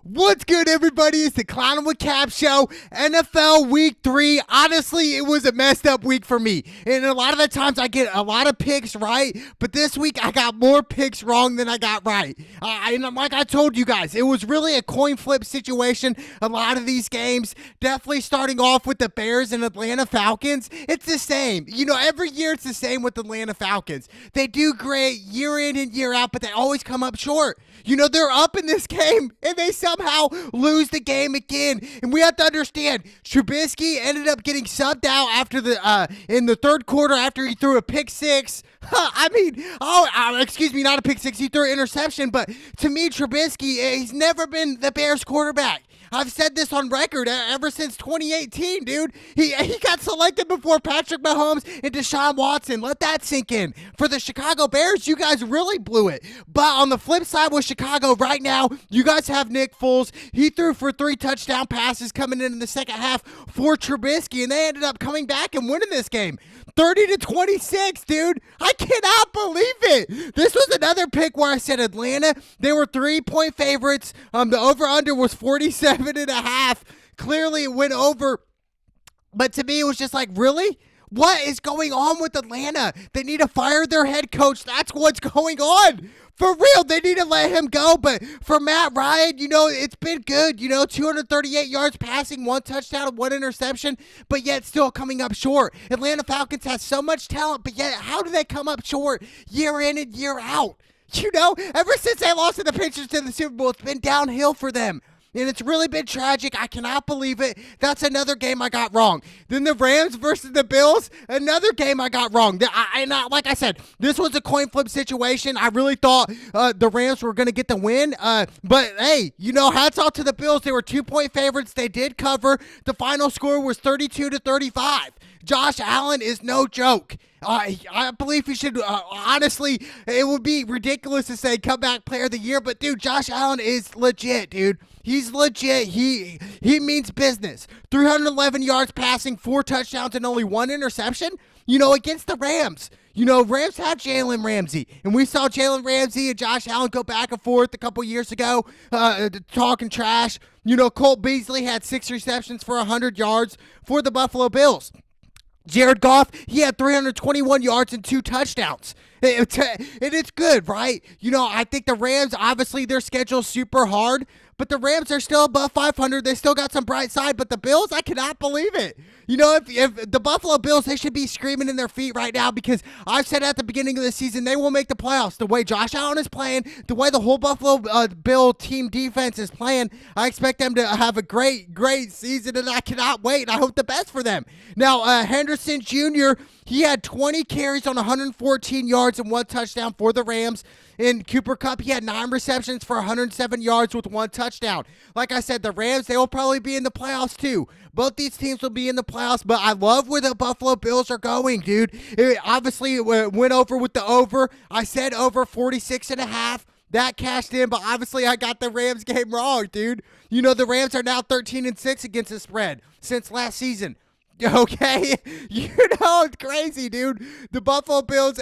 What's good, everybody? It's the Clown with Cap Show. NFL Week 3. Honestly, it was a messed up week for me. And a lot of the times I get a lot of picks right, but this week I got more picks wrong than I got right. And like I told you guys, it was really a coin flip situation. A lot of these games, definitely starting off with the Bears and Atlanta Falcons. It's the same. You know, every year it's the same with the Atlanta Falcons. They do great year in and year out, but they always come up short. You know, they're up in this game, and they somehow lose the game again. And we have to understand, Trubisky ended up getting subbed out after in the third quarter after he threw a pick six. Excuse me, not a pick six. He threw an interception, but to me, Trubisky, he's never been the Bears quarterback. I've said this on record ever since 2018, dude. He got selected before Patrick Mahomes and Deshaun Watson. Let that sink in. For the Chicago Bears, you guys really blew it. But on the flip side with Chicago right now, you guys have Nick Foles. He threw for 3 touchdown passes coming in the second half for Trubisky, and they ended up coming back and winning this game. 30-26, dude. I cannot believe it. This was another pick where I said Atlanta. They were 3-point favorites. The over-under was 47.5. Clearly it went over. But to me, it was just like, really? What is going on with Atlanta? They need to fire their head coach. That's what's going on. For real, they need to let him go. But for Matt Ryan, you know, it's been good. You know, 238 yards passing, 1 touchdown, and 1 interception, but yet still coming up short. Atlanta Falcons has so much talent, but yet how do they come up short year in and year out? You know, ever since they lost to the Patriots to the Super Bowl, it's been downhill for them. And it's really been tragic. I cannot believe it. That's another game I got wrong. Then the Rams versus the Bills, another game I got wrong. Like I said, this was a coin flip situation. I really thought the Rams were going to get the win. But, hey, you know, hats off to the Bills. They were 2-point favorites. They did cover. The final score was 32-35. Josh Allen is no joke. I believe he should, honestly, it would be ridiculous to say comeback player of the year, but dude, Josh Allen is legit, dude. He's legit. He means business. 311 yards passing, 4 touchdowns, and only 1 interception, you know, against the Rams. You know, Rams have Jalen Ramsey, and we saw Jalen Ramsey and Josh Allen go back and forth a couple years ago, talking trash. You know, Colt Beasley had 6 receptions for 100 yards for the Buffalo Bills. Jared Goff, he had 321 yards and 2 touchdowns. And it's good, right? You know, I think the Rams, obviously their schedule's super hard, but the Rams are still above 500. They still got some bright side, but the Bills, I cannot believe it. You know, if the Buffalo Bills, they should be screaming in their feet right now because I've said at the beginning of the season, they will make the playoffs. The way Josh Allen is playing, the way the whole Buffalo Bill team defense is playing, I expect them to have a great, great season, and I cannot wait. I hope the best for them. Now, Henderson Jr., he had 20 carries on 114 yards and 1 touchdown for the Rams. In Cooper Kupp, he had 9 receptions for 107 yards with 1 touchdown. Like I said, the Rams, they will probably be in the playoffs too. Both these teams will be in the playoffs, but I love where the Buffalo Bills are going, dude. Obviously, it went over with the over. I said over 46.5. That cashed in, but obviously I got the Rams game wrong, dude. You know, the Rams are now 13-6 against the spread since last season. Okay, you know, it's crazy, dude. The Buffalo Bills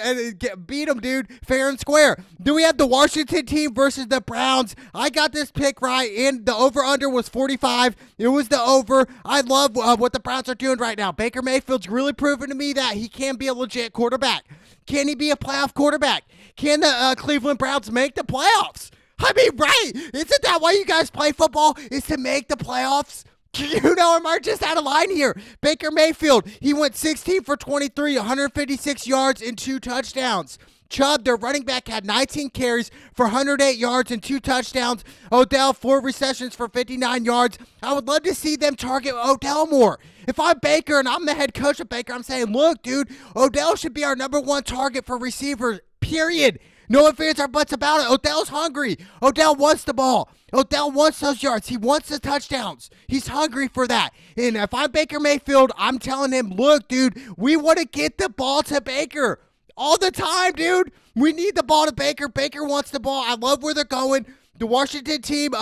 beat them, dude, fair and square. Then we have the Washington team versus the Browns. I got this pick right, and the over-under was 45. It was the over. I love what the Browns are doing right now. Baker Mayfield's really proven to me that he can be a legit quarterback. Can he be a playoff quarterback? Can the Cleveland Browns make the playoffs? I mean, right. Isn't that why you guys play football, is to make the playoffs? You know, am I just out of line here? Baker Mayfield, he went 16 for 23, 156 yards and 2 touchdowns. Chubb, their running back, had 19 carries for 108 yards and 2 touchdowns. Odell, 4 receptions for 59 yards. I would love to see them target Odell more. If I'm Baker and I'm the head coach of Baker, I'm saying, look, dude, Odell should be our number 1 target for receivers, period. No ifs, ands, or buts about it. Odell's hungry. Odell wants the ball. Odell wants those yards. He wants the touchdowns. He's hungry for that. And if I'm Baker Mayfield, I'm telling him, look, dude, we want to get the ball to Baker all the time, dude. We need the ball to Baker. Baker wants the ball. I love where they're going. The Washington team,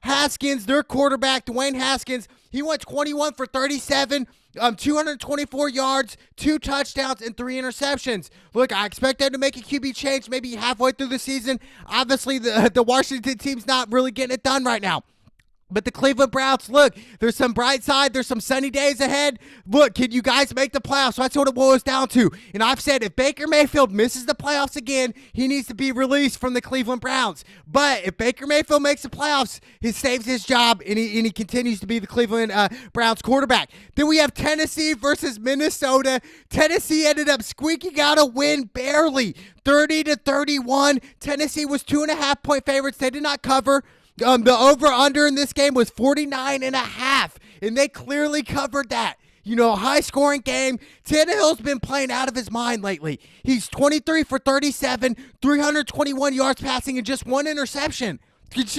Haskins, their quarterback, Dwayne Haskins, he went 21 for 37, 224 yards, 2 touchdowns, and 3 interceptions. Look, I expect them to make a QB change maybe halfway through the season. Obviously, the Washington team's not really getting it done right now. But the Cleveland Browns, look, there's some bright side. There's some sunny days ahead. Look, can you guys make the playoffs? That's what it boils down to. And I've said if Baker Mayfield misses the playoffs again, he needs to be released from the Cleveland Browns. But if Baker Mayfield makes the playoffs, he saves his job, and he continues to be the Cleveland Browns quarterback. Then we have Tennessee versus Minnesota. Tennessee ended up squeaking out a win barely, 30-31. Tennessee was 2.5-point favorites. They did not cover. The over-under in this game was 49.5, and they clearly covered that. You know, high-scoring game. Tannehill's been playing out of his mind lately. He's 23 for 37, 321 yards passing, and just 1 interception.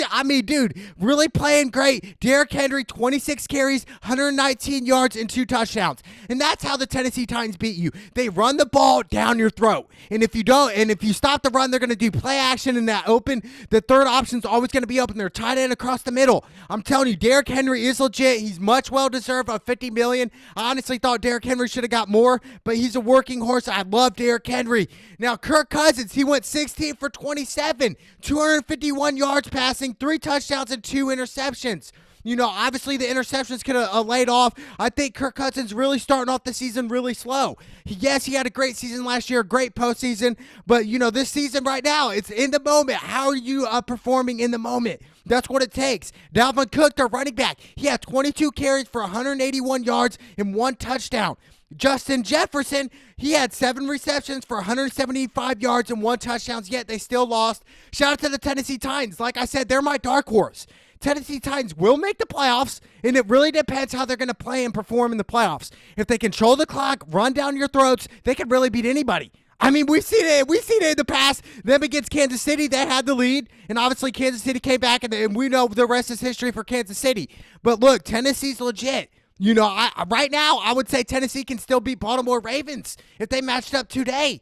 I mean, dude, really playing great. Derrick Henry, 26 carries, 119 yards, and 2 touchdowns. And that's how the Tennessee Titans beat you. They run the ball down your throat. And if you stop the run, they're going to do play action in that open. The third option's always going to be open. They're tight end across the middle. I'm telling you, Derrick Henry is legit. He's much well-deserved of $50 million. I honestly thought Derrick Henry should have got more, but he's a working horse. I love Derrick Henry. Now, Kirk Cousins, he went 16 for 27, 251 yards passing, 3 touchdowns, and 2 interceptions. You know, obviously the interceptions could have laid off. I think Kirk Cousins really starting off the season really slow. Yes, he had a great season last year, a great postseason, but, you know, this season right now, it's in the moment. How are you performing in the moment? That's what it takes. Dalvin Cook, their running back, he had 22 carries for 181 yards and 1 touchdown. Justin Jefferson, he had 7 receptions for 175 yards and 1 touchdown, yet they still lost. Shout out to the Tennessee Titans. Like I said, they're my dark horse. Tennessee Titans will make the playoffs, and it really depends how they're going to play and perform in the playoffs. If they control the clock, run down your throats, they can really beat anybody. I mean, we've seen it in the past. Them against Kansas City, they had the lead, and obviously Kansas City came back, and we know the rest is history for Kansas City. But look, Tennessee's legit. You know, right now, I would say Tennessee can still beat Baltimore Ravens if they matched up today.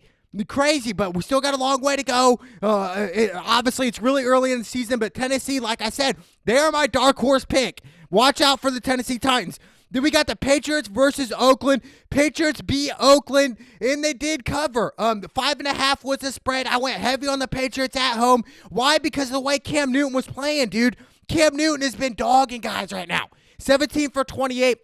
Crazy, but we still got a long way to go. Obviously, it's really early in the season, but Tennessee, like I said, they are my dark horse pick. Watch out for the Tennessee Titans. Then we got the Patriots versus Oakland. Patriots beat Oakland, and they did cover. 5.5 was the spread. I went heavy on the Patriots at home. Why? Because of the way Cam Newton was playing, dude. Cam Newton has been dogging guys right now. 17 for 28,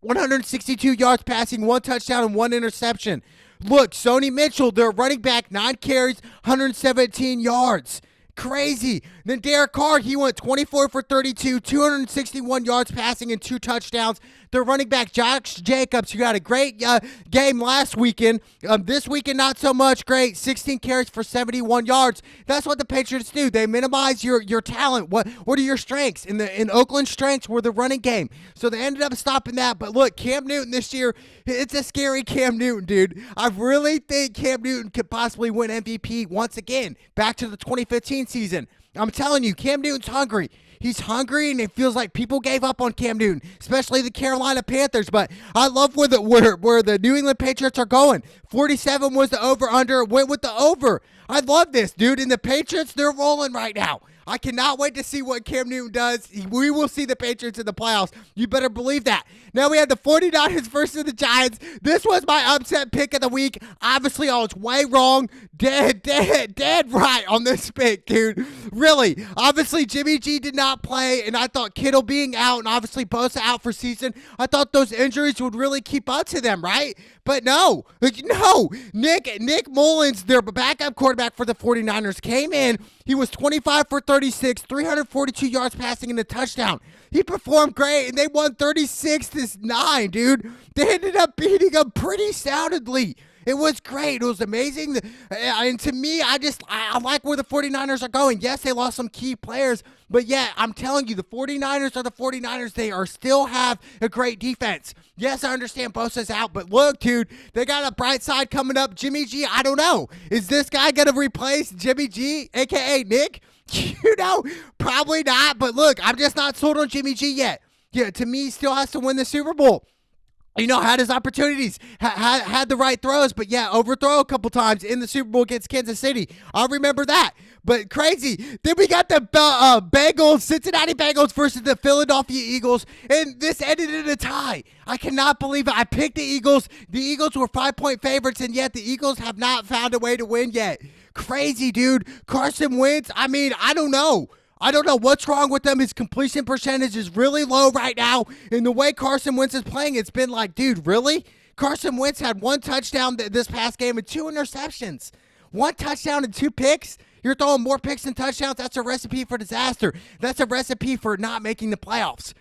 162 yards passing, 1 touchdown, and 1 interception. Look, Sony Mitchell, their running back, 9 carries, 117 yards. Crazy. Then Derek Carr, he went 24 for 32, 261 yards passing, and 2 touchdowns. Their running back, Josh Jacobs, who had a great game last weekend. This weekend, not so much great. 16 carries for 71 yards. That's what the Patriots do. They minimize your talent. What are your strengths? In Oakland's strengths were the running game. So they ended up stopping that. But look, Cam Newton this year, it's a scary Cam Newton, dude. I really think Cam Newton could possibly win MVP once again. Back to the 2015 season. I'm telling you, Cam Newton's hungry. He's hungry, and it feels like people gave up on Cam Newton, especially the Carolina Panthers. But I love where the New England Patriots are going. 47 was the over-under. Went with the over. I love this, dude. And the Patriots, they're rolling right now. I cannot wait to see what Cam Newton does. We will see the Patriots in the playoffs. You better believe that. Now we have the 49ers versus the Giants. This was my upset pick of the week. Obviously, I was way wrong. Dead right on this pick, dude. Really. Obviously, Jimmy G did not play, and I thought Kittle being out and obviously Bosa out for season, I thought those injuries would really keep up to them, right? But no. Nick Mullins, their backup quarterback for the 49ers, came in. He was 25 for 36, 342 yards passing and a touchdown. He performed great, and they won 36-9, dude. They ended up beating them pretty soundly. It was great. It was amazing. And to me, I like where the 49ers are going. Yes, they lost some key players, but yeah, I'm telling you, the 49ers are the 49ers. They still have a great defense. Yes, I understand Bosa's out, but look, dude, they got a bright side coming up. Jimmy G, I don't know. Is this guy going to replace Jimmy G, a.k.a. Nick? You know, probably not, but look, I'm just not sold on Jimmy G yet. Yeah, to me, he still has to win the Super Bowl. You know, had his opportunities, had the right throws, but yeah, overthrow a couple times in the Super Bowl against Kansas City. I remember that. But crazy. Then we got the Bengals, Cincinnati Bengals versus the Philadelphia Eagles, and this ended in a tie. I cannot believe it. I picked the Eagles. The Eagles were 5-point favorites, and yet the Eagles have not found a way to win yet. Crazy, dude. Carson Wentz, I mean, I don't know. I don't know what's wrong with him. His completion percentage is really low right now. And the way Carson Wentz is playing, it's been like, dude, really? Carson Wentz had 1 touchdown this past game and 2 interceptions. 1 touchdown and 2 picks? You're throwing more picks than touchdowns? That's a recipe for disaster. That's a recipe for not making the playoffs.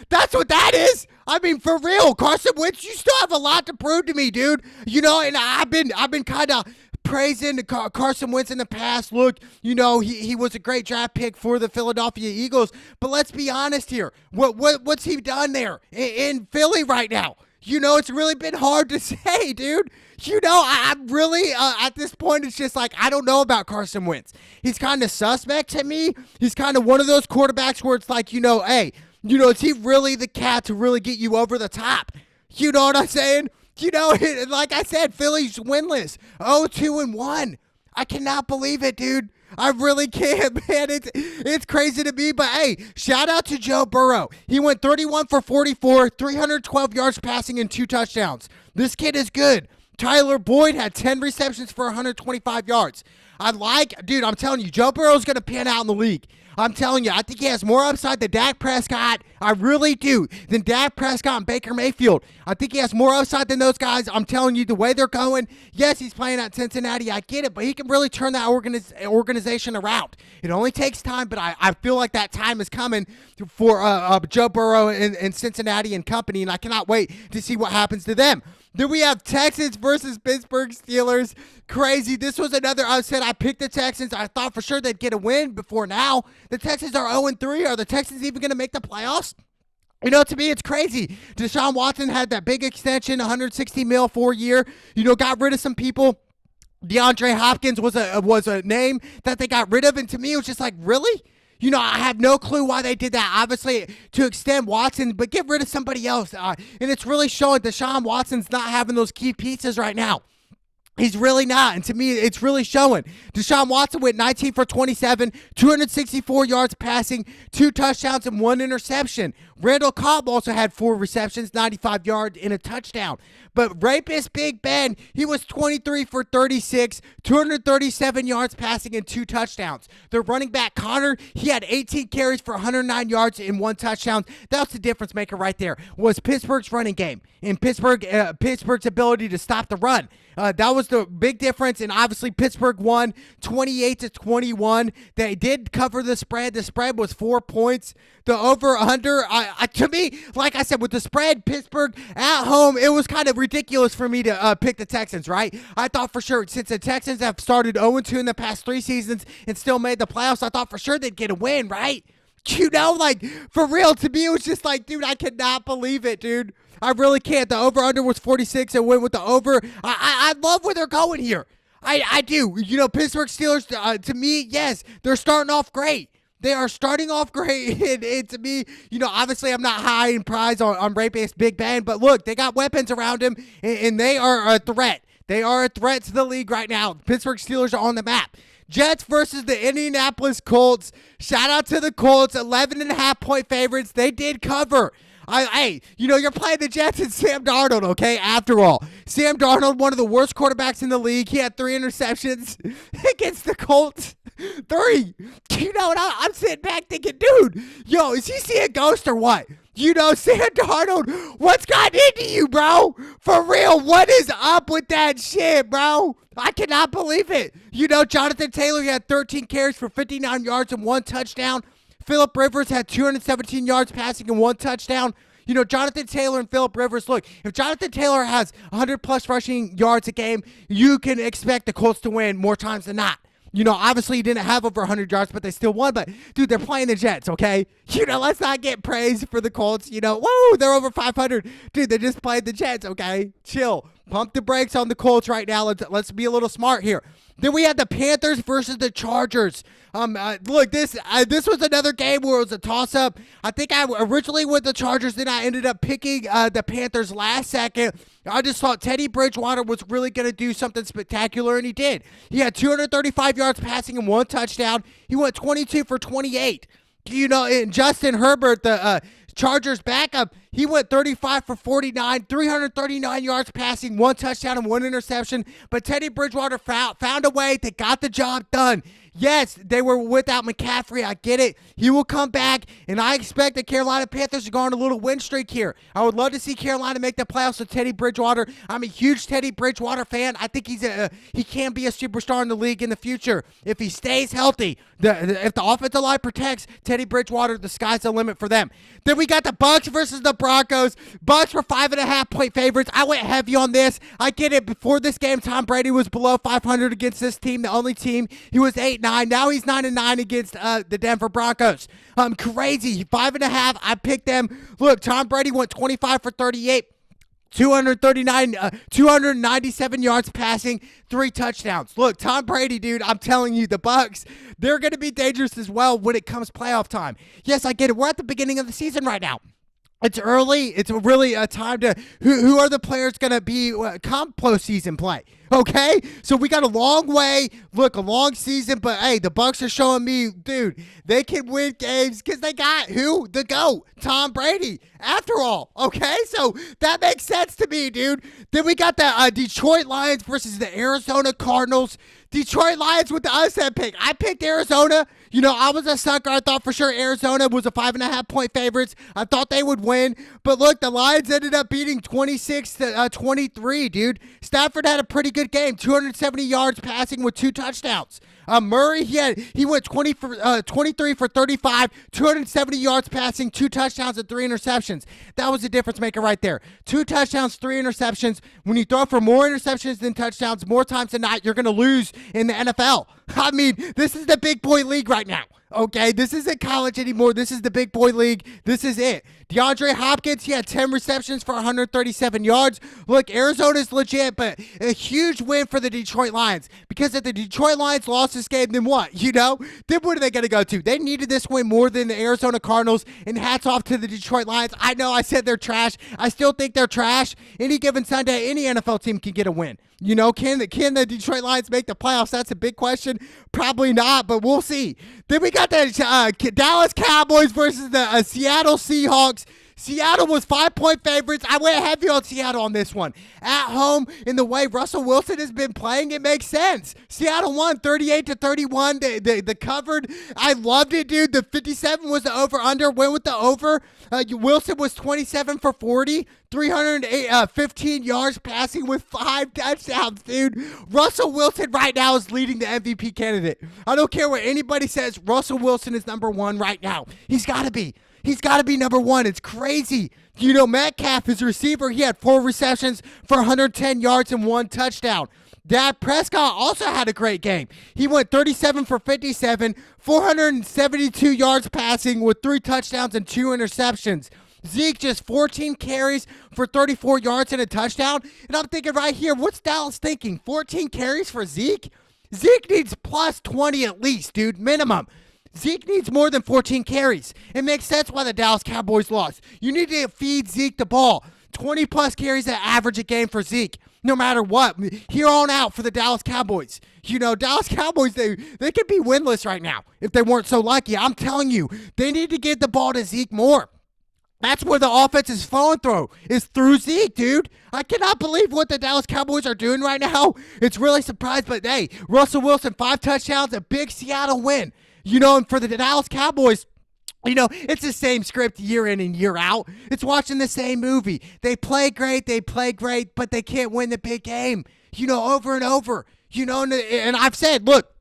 That's what that is. I mean, for real, Carson Wentz, you still have a lot to prove to me, dude. You know, and I've been kind of praising Carson Wentz in the past. Look, you know, he was a great draft pick for the Philadelphia Eagles. But let's be honest here. What's he done there in Philly right now? You know, it's really been hard to say, dude. You know, I'm really, at this point, it's just like, I don't know about Carson Wentz. He's kind of suspect to me. He's kind of one of those quarterbacks where it's like, you know, hey, you know, is he really the cat to really get you over the top? You know what I'm saying? You know, like I said, Philly's winless. 0-2-1. I cannot believe it, dude. I really can't, man. It's crazy to me, but hey, shout out to Joe Burrow. He went 31 for 44, 312 yards passing and 2 touchdowns. This kid is good. Tyler Boyd had 10 receptions for 125 yards. Dude, I'm telling you, Joe Burrow's going to pan out in the league. I'm telling you, I think he has more upside than Dak Prescott. I really do. Than Dak Prescott and Baker Mayfield. I think he has more upside than those guys. I'm telling you, the way they're going, yes, he's playing at Cincinnati. I get it, but he can really turn that organization around. It only takes time, but I feel like that time is coming for Joe Burrow and Cincinnati and company, and I cannot wait to see what happens to them. Then we have Texans versus Pittsburgh Steelers. Crazy. This was another upset. I picked the Texans. I thought for sure they'd get a win before now. The Texans are 0-3. Are the Texans even going to make the playoffs? You know, to me, it's crazy. Deshaun Watson had that big extension, $160 million 4-year. You know, got rid of some people. DeAndre Hopkins was a name that they got rid of, and to me, it was just like, really? You know, I have no clue why they did that. Obviously, to extend Watson, but get rid of somebody else. And it's really showing Deshaun Watson's not having those key pieces right now. He's really not, and to me, it's really showing. Deshaun Watson went 19 for 27, 264 yards passing, 2 touchdowns, and 1 interception. Randall Cobb also had 4 receptions, 95 yards, and a touchdown. But rapist Big Ben, he was 23 for 36, 237 yards passing, and 2 touchdowns. The running back Connor, he had 18 carries for 109 yards and 1 touchdown. That's the difference maker right there, was Pittsburgh's running game and Pittsburgh's ability to stop the run. That was the big difference, and obviously Pittsburgh won 28-21. They did cover the spread. The spread was 4 points. The over-under, to me, like I said, with the spread, Pittsburgh at home, it was kind of ridiculous for me to pick the Texans, right? I thought for sure, since the Texans have started 0-2 in the past 3 seasons and still made the playoffs, I thought for sure they'd get a win, right? You know, like, for real, to me, it was just like, dude, I cannot believe it, dude. I really can't. The over-under was 46. It went with the over. I love where they're going here. I do. You know, Pittsburgh Steelers, to me, yes, they're starting off great. They are starting off great, and to me, you know, obviously I'm not high in prize on rapist Big Ben, but look, they got weapons around him, and they are a threat. They are a threat to the league right now. Pittsburgh Steelers are on the map. Jets versus the Indianapolis Colts. Shout out to the Colts, 11.5-point favorites. They did cover. Hey, you know, you're playing the Jets and Sam Darnold, okay? After all, Sam Darnold, one of the worst quarterbacks in the league. He had 3 interceptions against the Colts. 3. You know, and I'm sitting back thinking, dude, yo, is he seeing a ghost or what? You know, Sam Darnold, what's gotten into you, bro? For real, what is up with that shit, bro? I cannot believe it. You know, Jonathan Taylor, he had 13 carries for 59 yards and 1 touchdown. Phillip Rivers had 217 yards passing and 1 touchdown. You know, Jonathan Taylor and Phillip Rivers, look, if Jonathan Taylor has 100-plus rushing yards a game, you can expect the Colts to win more times than not. You know, obviously he didn't have over 100 yards, but they still won. But, dude, they're playing the Jets, okay? You know, let's not get praise for the Colts. You know, whoa, they're over 500. Dude, they just played the Jets, okay? Chill. Pump the brakes on the Colts right now. Let's be a little smart here. Then we had the Panthers versus the Chargers. Look, this was another game where it was a toss-up. I think I originally went the Chargers, then I ended up picking the Panthers last second. I just thought Teddy Bridgewater was really going to do something spectacular, and he did. He had 235 yards passing and 1 touchdown. He went 22 for 28. You know, and Justin Herbert, the Chargers backup, he went 35 for 49, 339 yards passing, 1 touchdown and 1 interception. But Teddy Bridgewater found a way. They got the job done. Yes, they were without McCaffrey. I get it. He will come back, and I expect the Carolina Panthers to go on a little win streak here. I would love to see Carolina make the playoffs with Teddy Bridgewater. I'm a huge Teddy Bridgewater fan. I think he can be a superstar in the league in the future if he stays healthy. If the offensive line protects Teddy Bridgewater, the sky's the limit for them. Then we got the Bucs versus the Broncos. Bucs were 5.5-point favorites. I went heavy on this. I get it. Before this game, Tom Brady was below 500 against this team, the only team. He was 8-9. Now he's 9-9 against the Denver Broncos. Crazy. 5.5. I picked them. Look, Tom Brady went 25 for 38. 297 yards passing, 3 touchdowns. Look, Tom Brady, dude, I'm telling you, the Bucs, they're going to be dangerous as well when it comes playoff time. Yes, I get it. We're at the beginning of the season right now. It's early. It's really a time to who are the players going to be come postseason play. Okay, so we got a long way. Look, a long season, but hey, the Bucs are showing me, dude, they can win games because they got who? The GOAT, Tom Brady. After all, okay, so that makes sense to me, dude. Then we got the Detroit Lions versus the Arizona Cardinals. Detroit Lions with the upset pick. I picked Arizona. You know, I was a sucker. I thought for sure Arizona was a 5.5-point favorites. I thought they would win. But look, the Lions ended up beating 26-23, dude. Stafford had a pretty good game. 270 yards passing with 2 touchdowns. Murray, he went 23 for 35, 270 yards passing, 2 touchdowns and 3 interceptions. That was a difference maker right there. 2 touchdowns, 3 interceptions. When you throw for more interceptions than touchdowns, more times than not, you're going to lose in the NFL. I mean, this is the big boy league right now. Okay, this isn't college anymore. This is the big boy league. This is it. DeAndre Hopkins, he had 10 receptions for 137 yards. Look, Arizona's legit, but a huge win for the Detroit Lions. Because if the Detroit Lions lost this game, then what? You know? Then what are they going to go to? They needed this win more than the Arizona Cardinals, and hats off to the Detroit Lions. I know I said they're trash. I still think they're trash. Any given Sunday, any NFL team can get a win. You know, can the Detroit Lions make the playoffs? That's a big question. Probably not, but we'll see. Then we got the Dallas Cowboys versus the Seattle Seahawks. Seattle was 5-point favorites. I went heavy on Seattle on this one. At home, in the way Russell Wilson has been playing, it makes sense. Seattle won 38-31. They covered. I loved it, dude. The 57 was the over-under. Went with the over. Wilson was 27 for 40. 315 yards passing with 5 touchdowns, dude. Russell Wilson right now is leading the MVP candidate. I don't care what anybody says. Russell Wilson is number 1 right now. He's got to be. He's got to be number 1. It's crazy. You know, Metcalf, his receiver, he had 4 receptions for 110 yards and 1 touchdown. Dak Prescott also had a great game. He went 37 for 57, 472 yards passing with 3 touchdowns and 2 interceptions. Zeke just 14 carries for 34 yards and a touchdown. And I'm thinking right here, what's Dallas thinking? 14 carries for Zeke? Zeke needs plus 20 at least, dude, minimum. Zeke needs more than 14 carries. It makes sense why the Dallas Cowboys lost. You need to feed Zeke the ball. 20-plus carries at average a game for Zeke, no matter what. Here on out for the Dallas Cowboys. You know, Dallas Cowboys, they could be winless right now if they weren't so lucky. I'm telling you, they need to get the ball to Zeke more. That's where the offense is flowing through, is through Zeke, dude. I cannot believe what the Dallas Cowboys are doing right now. It's really surprised, but hey, Russell Wilson, 5 touchdowns, a big Seattle win. You know, and for the Dallas Cowboys, you know, it's the same script year in and year out. It's watching the same movie. They play great, but they can't win the big game, you know, over and over. You know, and I've said, look,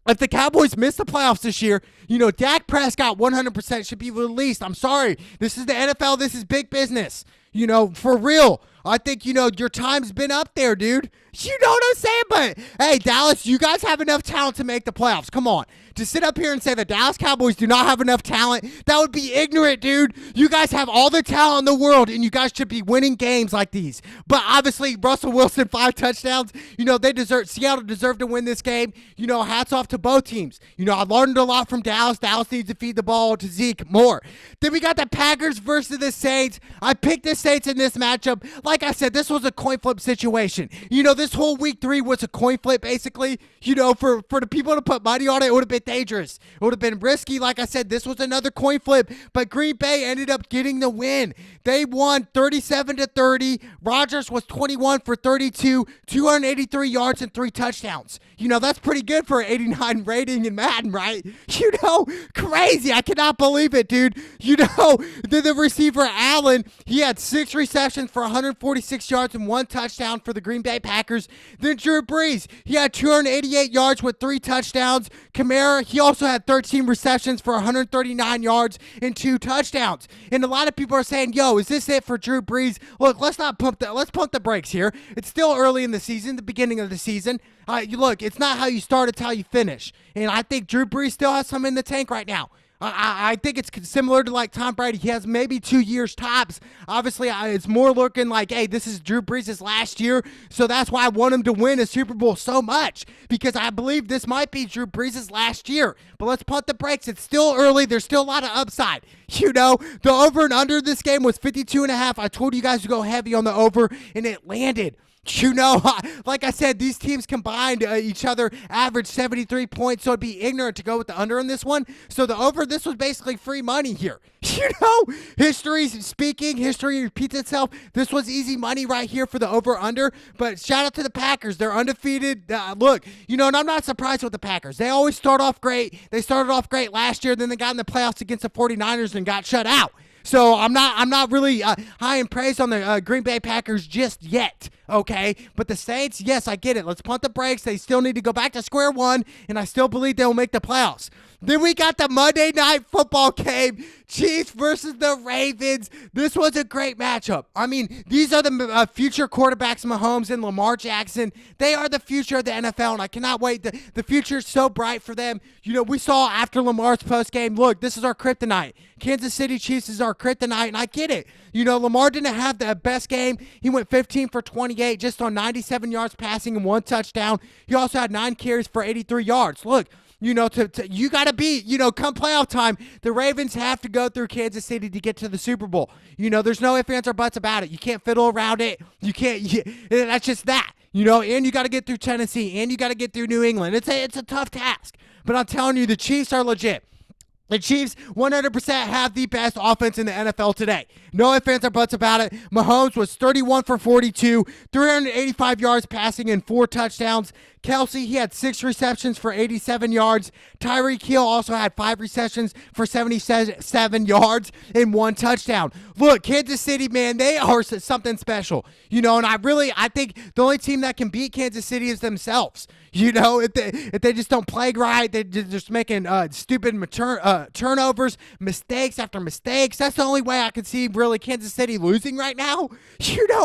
if the Cowboys miss the playoffs this year, you know, Dak Prescott 100% should be released. I'm sorry. This is the NFL. This is big business. You know, for real. I think, you know, your time's been up there, dude. You know what I'm saying? But, hey, Dallas, you guys have enough talent to make the playoffs. Come on. To sit up here and say the Dallas Cowboys do not have enough talent, that would be ignorant, dude. You guys have all the talent in the world, and you guys should be winning games like these. But obviously, Russell Wilson, 5 touchdowns. You know, Seattle deserved to win this game. You know, hats off to both teams. You know, I learned a lot from Dallas. Dallas needs to feed the ball to Zeke more. Then we got the Packers versus the Saints. I picked the Saints in this matchup. Like like I said, this was a coin flip situation. This whole week 3 was a coin flip, basically. For the people to put money on it, it would have been dangerous. It would have been risky. Like I said, this was another coin flip, but Green Bay ended up getting the win. They won 37-30. Rodgers was 21 for 32, 283 yards and 3 touchdowns. That's pretty good for an 89 rating in Madden, right? Crazy. I cannot believe it, dude. The receiver Allen, he had 6 receptions for 146 yards and 1 touchdown for the Green Bay Packers. Then Drew Brees, he had 288 yards with 3 touchdowns. Kamara, he also had 13 receptions for 139 yards and 2 touchdowns. And a lot of people are saying, yo, is this it for Drew Brees? Look, let's pump the brakes here. It's still early in the season, the beginning of the season. Look, it's not how you start, it's how you finish. And I think Drew Brees still has some in the tank right now. I think it's similar to like Tom Brady. He has maybe 2 years tops. Obviously, it's more looking like, hey, this is Drew Brees' last year. So that's why I want him to win a Super Bowl so much, because I believe this might be Drew Brees' last year. But let's pump the brakes. It's still early. There's still a lot of upside. The over and under this game was 52.5. I told you guys to go heavy on the over, and it landed. Like I said, these teams combined each other average 73 points, so it'd be ignorant to go with the under on this one. So the over, this was basically free money here. History speaking, history repeats itself. This was easy money right here for the over-under, but shout out to the Packers. They're undefeated. Look, and I'm not surprised with the Packers. They always start off great. They started off great last year, then they got in the playoffs against the 49ers and got shut out. So I'm not really high in praise on the Green Bay Packers just yet, okay? But the Saints, yes, I get it. Let's pump the brakes. They still need to go back to square one, and I still believe they'll make the playoffs. Then we got the Monday Night Football game, Chiefs versus the Ravens. This was a great matchup. I mean, these are the future quarterbacks, Mahomes and Lamar Jackson. They are the future of the NFL, and I cannot wait. The future is so bright for them. We saw after Lamar's postgame, look, this is our kryptonite. Kansas City Chiefs is our kryptonite, and I get it. Lamar didn't have the best game. He went 15 for 28, just on 97 yards passing and 1 touchdown. He also had 9 carries for 83 yards. Look, you got to beat, come playoff time, the Ravens have to go through Kansas City to get to the Super Bowl. There's no ifs, ands, or buts about it. You can't fiddle around it. That's just that. And you got to get through Tennessee, and you got to get through New England. It's a tough task. But I'm telling you, the Chiefs are legit. The Chiefs 100% have the best offense in the NFL today. No ifs, ands, or buts about it. Mahomes was 31 for 42, 385 yards passing and 4 touchdowns. Kelsey, he had 6 receptions for 87 yards. Tyreek Hill also had 5 receptions for 77 yards and 1 touchdown. Look, Kansas City, man, they are something special. And I think the only team that can beat Kansas City is themselves. If they just don't play right, they're just making stupid turnovers, mistakes after mistakes. That's the only way I can see really Kansas City losing right now.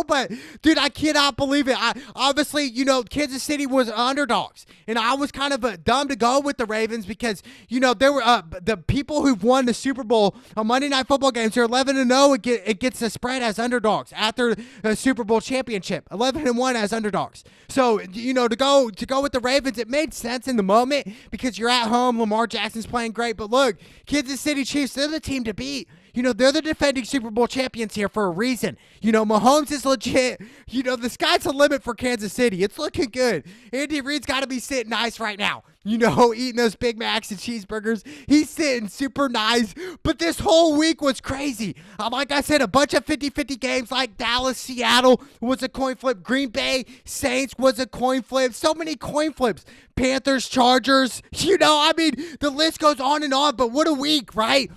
But dude, I cannot believe it. Obviously, Kansas City was underdogs, and I was kind of dumb to go with the Ravens because there were the people who've won the Super Bowl on Monday Night Football games. They're 11-0. It gets the spread as underdogs after the Super Bowl championship. 11-1 as underdogs. So to go with the Ravens, it made sense in the moment because you're at home. Lamar Jackson's playing great, but look, Kansas City Chiefs, they're the team to beat. They're the defending Super Bowl champions here for a reason. Mahomes is legit. The sky's the limit for Kansas City. It's looking good. Andy Reid's got to be sitting nice right now. Eating those Big Macs and cheeseburgers. He's sitting super nice. But this whole week was crazy. Like I said, a bunch of 50-50 games like Dallas, Seattle was a coin flip. Green Bay, Saints was a coin flip. So many coin flips. Panthers, Chargers. The list goes on and on. But what a week, right?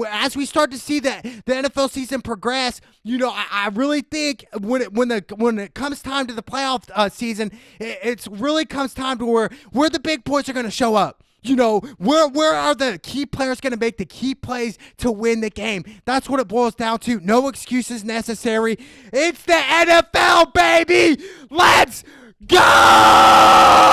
As we start to see the NFL season progress, I really think when it comes time to the playoff season, it really comes time to where the big boys are going to show up. Where are the key players going to make the key plays to win the game? That's what it boils down to. No excuses necessary. It's the NFL, baby. Let's go!